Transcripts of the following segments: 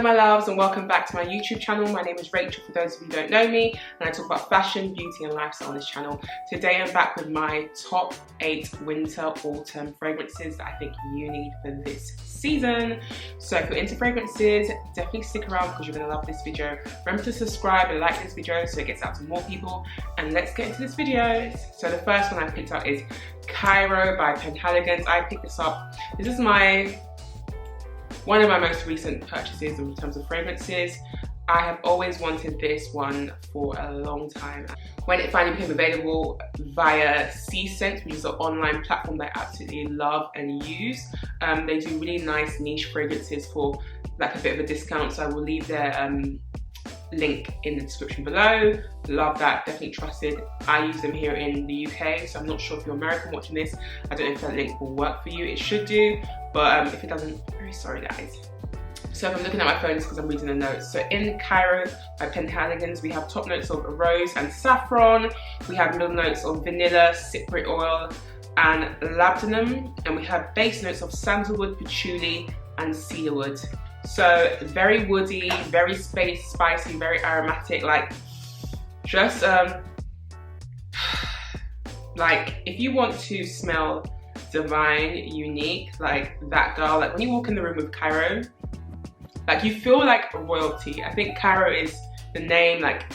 my loves, and welcome back to my YouTube channel. My name is Rachel, for those of you who don't know me, and I talk about fashion, beauty and lifestyle on this channel. Today I'm back with my top 8 winter autumn fragrances that I think you need for this season. So if you're into fragrances, definitely stick around because you're going to love this video. Remember to subscribe and like this video so it gets out to more people, and let's get into this video. So the first one I picked up is Cairo by Penhaligon's. I picked this up. This is one of my most recent purchases in terms of fragrances. I have always wanted this one for a long time. When it finally became available via C-Scent, which is an online platform that I absolutely love and use, they do really nice niche fragrances for like a bit of a discount, so I will leave their link in the description below. Love that, definitely trusted. I use them here in the UK, so I'm not sure if you're American watching this. I don't know if that link will work for you. It should do, but if it doesn't, very sorry guys. So if I'm looking at my phone, it's because I'm reading the notes. So in Cairo by Penhaligon's, we have top notes of rose and saffron. We have middle notes of vanilla, cypriot oil and labdanum, and we have base notes of sandalwood, patchouli and cedarwood. So very woody, very spicy, very aromatic, like just like if you want to smell divine, unique, like that girl, like when you walk in the room with Cairo, like you feel like royalty. I think Cairo is the name, like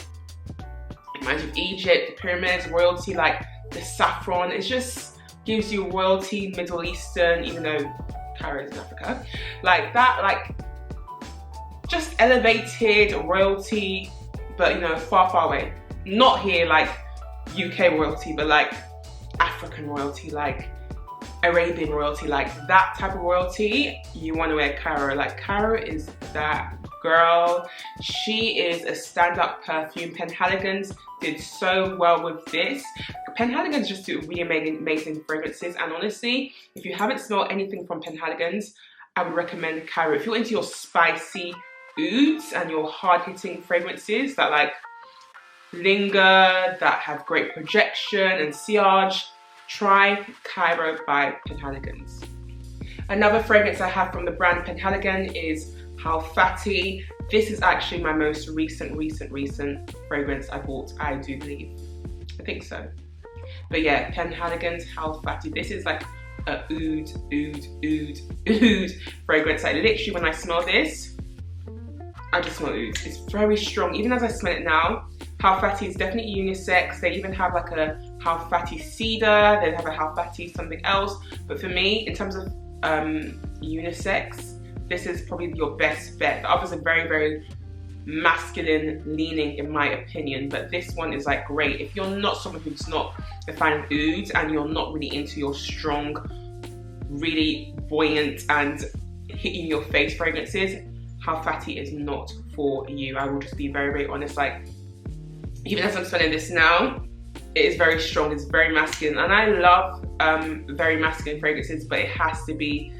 it reminds you of Egypt, the pyramids, royalty, like the saffron, it just gives you royalty, Middle Eastern, even though Cairo is in Africa, like that, like just elevated royalty, but you know, far, far away. Not here like UK royalty, but like African royalty, like Arabian royalty, like that type of royalty. You want to wear Cairo. Like Cairo is that girl. She is a stand-up perfume. Penhaligon's did so well with this. Penhaligon's just do really amazing fragrances, and honestly, if you haven't smelled anything from Penhaligon's, I would recommend Cairo. If you're into your spicy ouds and your hard-hitting fragrances that like linger, that have great projection and sillage, try Cairo by Penhaligon's. Another fragrance I have from the brand Penhaligon is How Fatty. This is actually my most recent fragrance I bought, I do believe. I think so. But yeah, Penhaligon's How Fatty. This is like a oud fragrance. Like literally when I smell this, I just smell oud. It's very strong. Even as I smell it now, How Fatty is definitely unisex. They even have like a How Fatty cedar. They have a How Fatty something else. But for me, in terms of unisex, this is probably your best bet. The others are very, very masculine leaning in my opinion, but this one is like great. If you're not someone who's not a fan of ouds and you're not really into your strong, really buoyant and hitting your face fragrances, How Fatty is not for you. I will just be very, very honest. Like even as I'm smelling this now, it is very strong, it's very masculine, and I love very masculine fragrances, but it has to be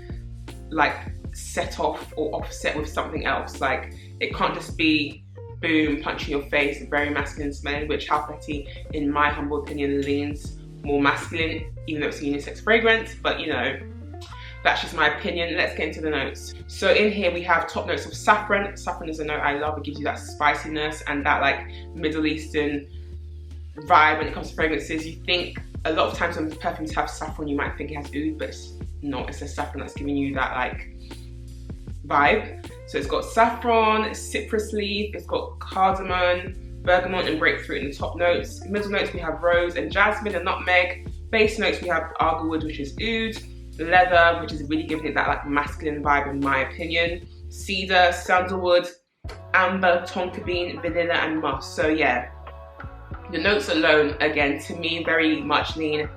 like set off or offset with something else. Like it can't just be boom, punching your face, very masculine smelling, which How Fatty, in my humble opinion, leans more masculine, even though it's a unisex fragrance, but you know, that's just my opinion. Let's get into the notes. So in here we have top notes of saffron. Saffron is a note I love. It gives you that spiciness and that like Middle Eastern vibe when it comes to fragrances. You think a lot of times when perfumes have saffron, you might think it has oud, but it's not. It's the saffron that's giving you that like vibe. So it's got saffron, citrus leaf, it's got cardamom, bergamot and grapefruit in the top notes. Middle notes we have rose and jasmine and nutmeg. Base notes we have arglewood, which is oud, leather, which is really giving it that like masculine vibe in my opinion, cedar, sandalwood, amber, tonka bean, vanilla and musk. So yeah, the notes alone, again, to me, very much lean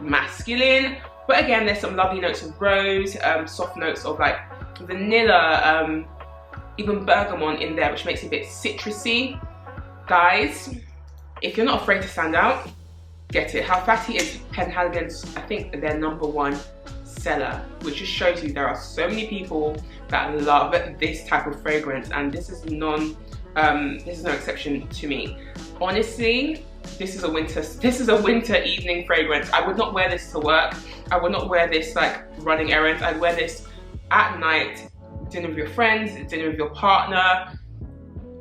masculine, but again, there's some lovely notes of rose, soft notes of like vanilla, even bergamot in there, which makes it a bit citrusy. Guys, if you're not afraid to stand out, get it. How Fatty is Penhaligon's, I think, their #1 seller, which just shows you there are so many people that love this type of fragrance, and this is no exception to me. Honestly, this is a winter evening fragrance. I would not wear this to work. I would not wear this like running errands. I'd wear this at night dinner with your friends, dinner with your partner,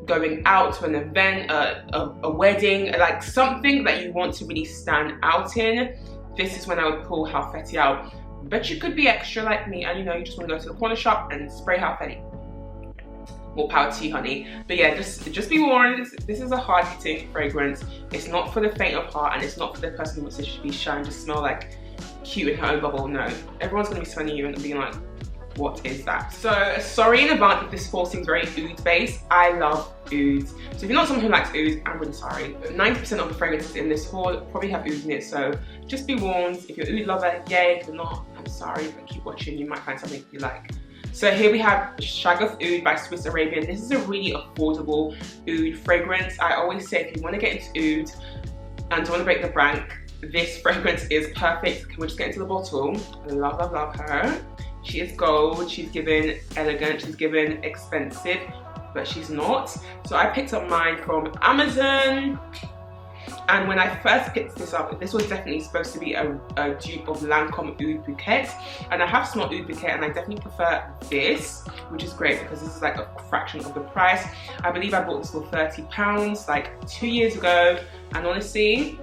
going out to an event, a wedding, like something that you want to really stand out in, this is when I would pull Halfeti out. But you could be extra like me and you just want to go to the corner shop and spray Halfeti. More power to you, honey. But yeah, just be warned, this is a hard-hitting fragrance. It's not for the faint of heart, and it's not for the person who wants to be shy and just smell like cute in her own bubble. No, everyone's gonna be smelling you and being like, what is that? So sorry in advance if this haul seems very oud based. I love ouds. So if you're not someone who likes ouds, I'm really sorry. But 90% of the fragrances in this haul probably have ouds in it, so just be warned. If you're an oud lover, yay. If you're not, I'm sorry, but keep watching, you might find something you like. So here we have Shaggoth Oud by Swiss Arabian. This is a really affordable oud fragrance. I always say if you want to get into oud and don't want to break the bank, this fragrance is perfect. Can we just get into the bottle? I love, love, love her. She is gold, she's given elegant, she's given expensive, but she's not. So I picked up mine from Amazon. And when I first picked this up, this was definitely supposed to be a dupe of Lancome Oud Bouquet. And I have smelled Oud Bouquet and I definitely prefer this, which is great because this is like a fraction of the price. I believe I bought this for £30 like 2 years ago. And honestly,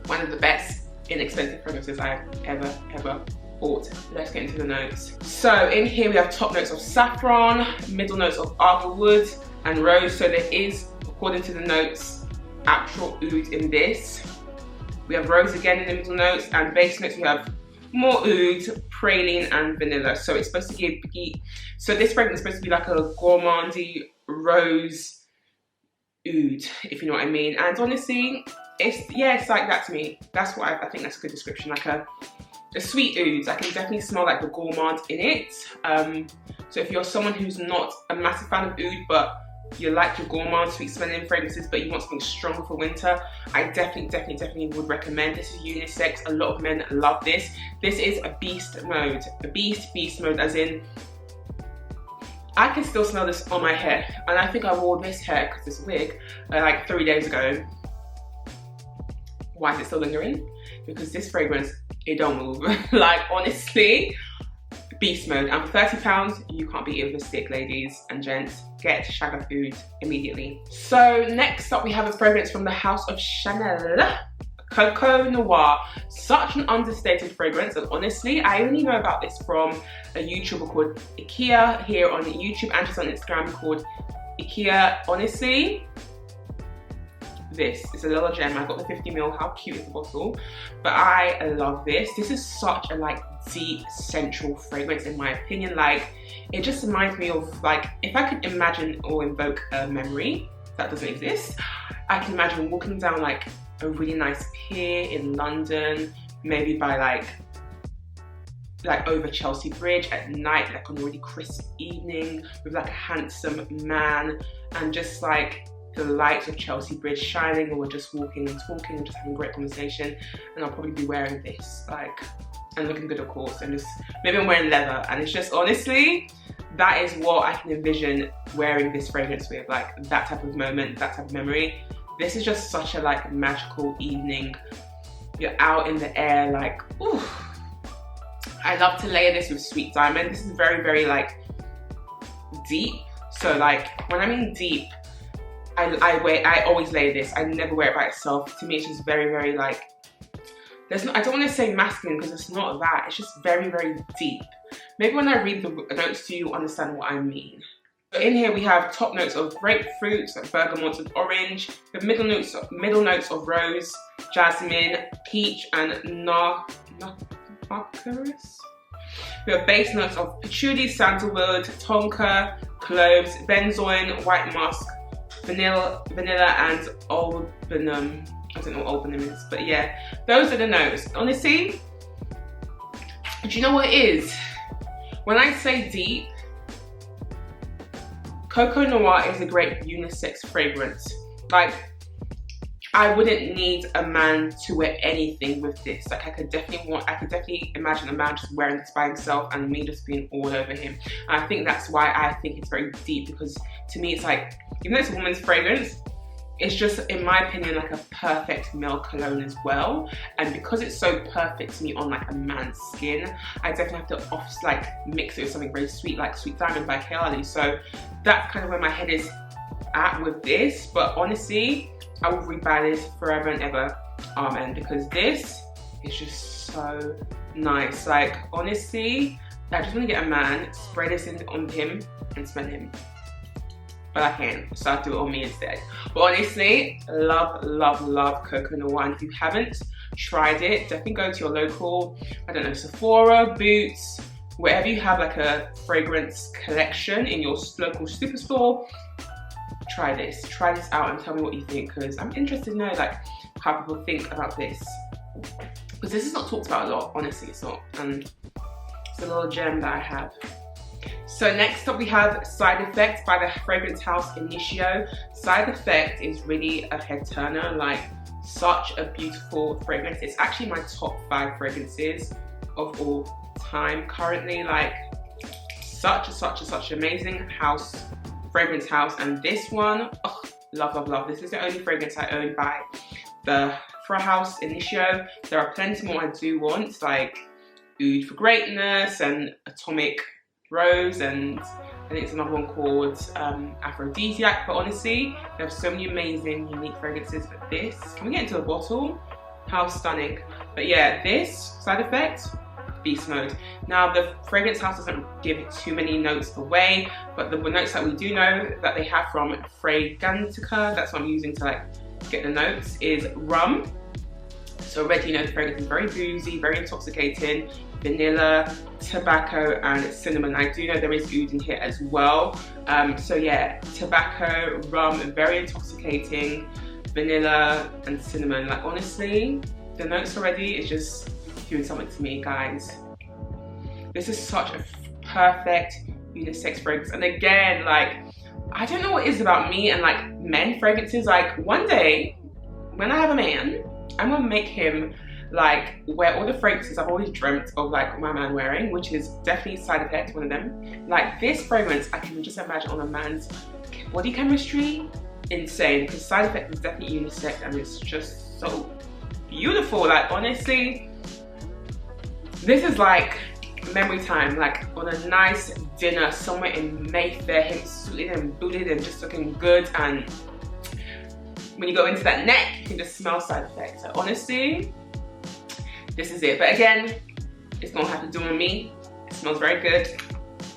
one of the best inexpensive fragrances I've ever bought. Let's get into the notes. So in here we have top notes of saffron, middle notes of arborwood and rose. So there is, according to the notes, actual oud in this. We have rose again in the middle notes, and base notes we have more oud, praline and vanilla. So it's supposed to give, so this fragrance is supposed to be like a gourmandy rose oud, if you know what I mean. And honestly, it's like that to me. That's what I think that's a good description, like a sweet oud. I can definitely smell like the gourmand in it. So if you're someone who's not a massive fan of oud, but you like your gourmand, sweet smelling fragrances, but you want something stronger for winter, I definitely would recommend. This is unisex. A lot of men love this. This is a beast mode. A beast mode, as in, I can still smell this on my hair. And I think I wore this hair, because this wig, like 3 days ago. Why is it still lingering? Because this fragrance, it don't move. Like, honestly, beast mode. And for £30, you can't beat it with a stick, ladies and gents. Get Shaggoth Oud immediately. So next up we have a fragrance from the House of Chanel, Coco Noir. Such an understated fragrance, and honestly, I only know about this from a YouTuber called Ikea here on YouTube, and just on Instagram called Ikea. Honestly, this is a little gem. I got the 50ml. How cute is the bottle? But I love this. This is such a like deep sensual fragrance in my opinion. Like, it just reminds me of, like, if I could imagine or invoke a memory that doesn't exist, I can imagine walking down like a really nice pier in London, maybe by like over Chelsea Bridge at night, like on a really crisp evening with like a handsome man, and just like the lights of Chelsea Bridge shining, and we're just walking and talking and just having a great conversation. And I'll probably be wearing this, like, and looking good of course, and just maybe I'm wearing leather, and it's just, honestly, that is what I can envision wearing this fragrance with, like that type of moment, that type of memory. This is just such a like magical evening. You're out in the air, like, ooh. I love to layer this with Sweet Diamond. This is very like deep. So like, when I mean deep, I always layer this. I never wear it by itself. To me, it's just very like, I don't want to say masculine because it's not that. It's just very deep. Maybe when I read the notes to you, you'll understand what I mean. So in here we have top notes of grapefruit, bergamot and orange, with middle notes of rose, jasmine, peach and narcoris. We have base notes of patchouli, sandalwood, tonka, cloves, benzoin, white musk, vanilla and albanum. I don't know what albanum is, but yeah, those are the notes. Honestly, do you know what it is? When I say deep, Coco Noir is a great unisex fragrance. Like, I wouldn't need a man to wear anything with this. Like, I could definitely imagine a man just wearing this by himself and me just being all over him. And I think that's why I think it's very deep, because to me it's like, even though it's a woman's fragrance, it's just, in my opinion, like a perfect male cologne as well. And because it's so perfect to me on like a man's skin, I definitely have to mix it with something very sweet, like Sweet Diamond by Kayali. So that's kind of where my head is at with this. But honestly, I will rebuy this forever and ever, amen, because this is just so nice. Like honestly, I just want to get a man, spray this on him and smell him. But I can't, so I'll do it on me instead. But honestly, love, love, love Coco Noir. And if you haven't tried it, definitely go to your local, I don't know, Sephora, Boots, wherever you have like a fragrance collection in your local superstore. Try this out and tell me what you think, because I'm interested to know like how people think about this. Because this is not talked about a lot, honestly, it's not. And it's a little gem that I have. So next up we have Side Effect by the fragrance house Intito. Side Effect is really a head turner, like such a beautiful fragrance. It's actually my top 5 fragrances of all time currently. Like such an amazing fragrance house. And this one, oh, love, love, love. This is the only fragrance I own by the house Intito. There are plenty more I do want, like Oud for Greatness and Atomic Rose, and I think it's another one called Aphrodisiac. But honestly, there are so many amazing unique fragrances. But this, can we get into the bottle? How stunning. But yeah, this Side Effect, beast mode. Now the fragrance house doesn't give too many notes away, but the notes that we do know that they have from Fragrantica, that's what I'm using to like get the notes, is rum. So already you know the fragrance is very boozy, very intoxicating. Vanilla, tobacco, and cinnamon. I do know there is oud in here as well. So yeah, tobacco, rum, very intoxicating, vanilla, and cinnamon. Like honestly, the notes already is just doing something to me, guys. This is such a perfect unisex fragrance. And again, like, I don't know what it is about me and like men fragrances. Like one day, when I have a man, I'm gonna make him like wear all the fragrances I've always dreamt of like my man wearing, which is definitely Side Effect, one of them. Like this fragrance, I can just imagine on a man's body chemistry, insane, because Side Effect is definitely unisex and it's just so beautiful. Like honestly, this is like memory time, like on a nice dinner somewhere in Mayfair, him suited and booted and just looking good, and when you go into that neck, you can just smell Side Effect. So honestly, this is it. But again, it's gonna have to do on me. It smells very good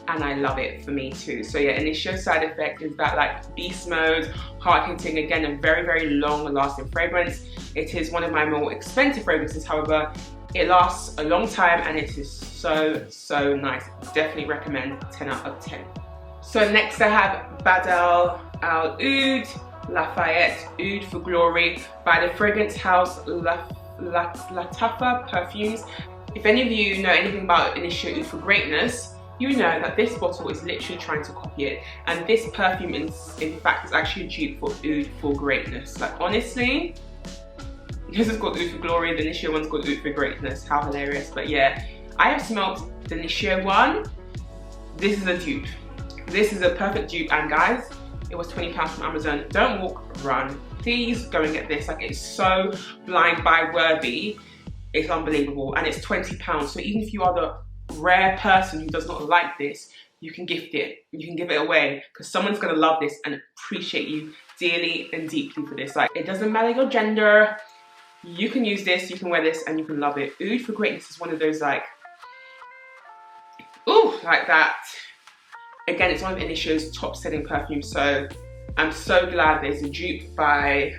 and I love it for me too. So yeah, Intito Side Effect is that like beast mode, heart-hitting, again, a very, very long lasting fragrance. It is one of my more expensive fragrances, however, it lasts a long time and it is so, so nice. Definitely recommend, 10 out of 10. So next I have Badal Al Oud Lafayette Oud for Glory by the fragrance house Latafa Perfumes. If any of you know anything about Intito Oud for Greatness, you know that this bottle is literally trying to copy it, and this perfume in fact is actually a dupe for Oud for Greatness. Like honestly, this is called Oud for Glory, the Intito one's called Oud for Greatness. How hilarious. But yeah, I have smelled the Intito one. This is a dupe. This is a perfect dupe, and guys, it was £20 from Amazon. Don't walk, run. Please go and get this. Like, it's so blind buy worthy. It's unbelievable, and it's £20. So even if you are the rare person who does not like this, you can gift it. You can give it away, because someone's gonna love this and appreciate you dearly and deeply for this. Like, it doesn't matter your gender. You can use this, you can wear this, and you can love it. Oud for Greatness is one of those like, ooh, like that. Again, it's one of Intito's top selling perfumes, so I'm so glad there's a dupe by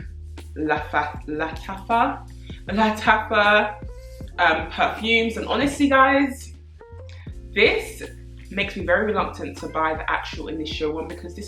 Latafa Perfumes. And honestly guys, this makes me very reluctant to buy the actual Intito one, because this